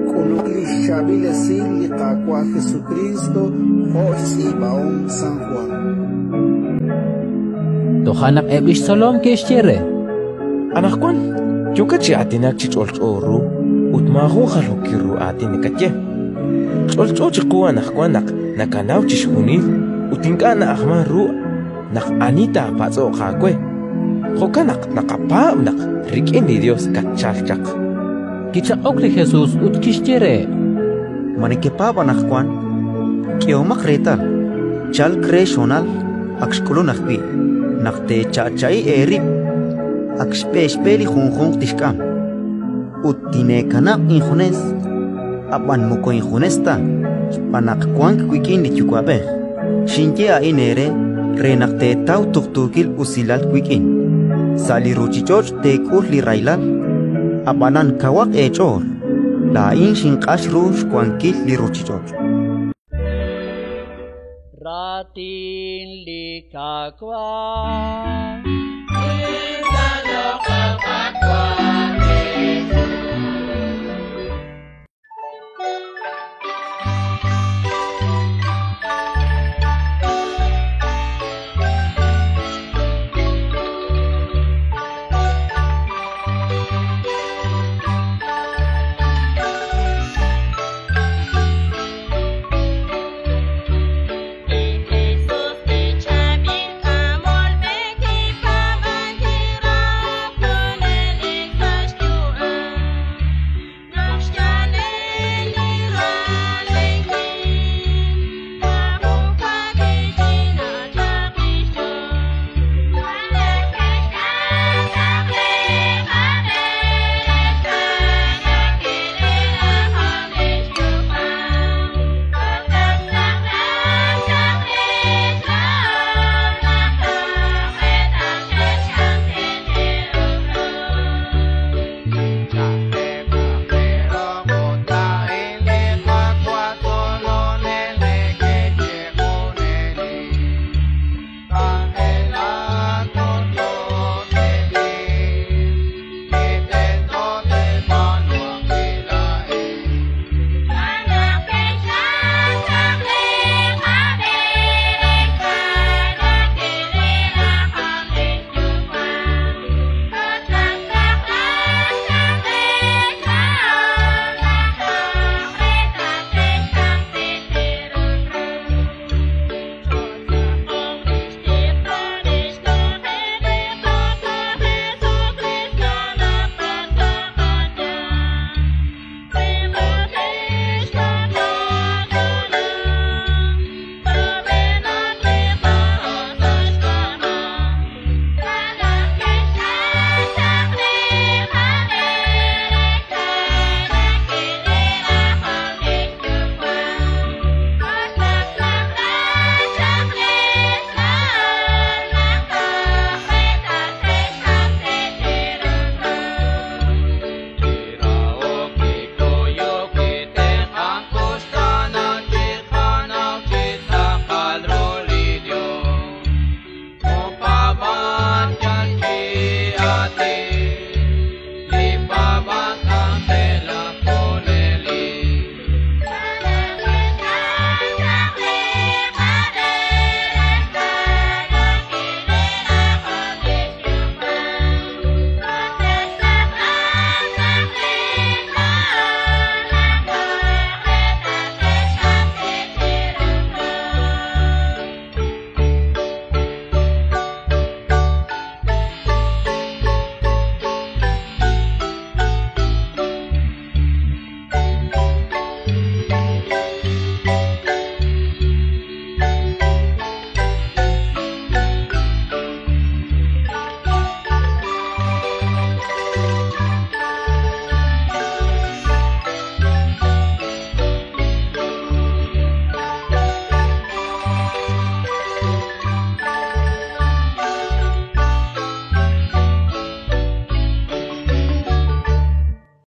Kunukli Shabile Sin Liqaqua Jesucristo, Jose Baon San Juan. Tohanak ebish solom keshere. Anak kwan, juga ci atinak ci colcoru, utmahu halukiru atinikatye. Colco ciku anak kwanak nakanaw ci shunil, utingka na ahmaru nak anita patso kakwe. Hokanak nakapam nak rikin ni Dios kachalchak. Kicha okli Jesus utkishere. Manikepaba nakwan, kiomak retal, chal kreshonal, akskulu nakbi, nakte chachai erip, akspespeli junjung tishkam. Utine kanak injunes, apan muko injunesta, panakwan kwikin lichukwabe. Shinje a inere, renakte tau tuktukil usilal kwikin. Sali ruchichoch te kurli railal. Abanan kawak echor, lain singkas rush kuangkil li ruchichor. Ratin likakwa.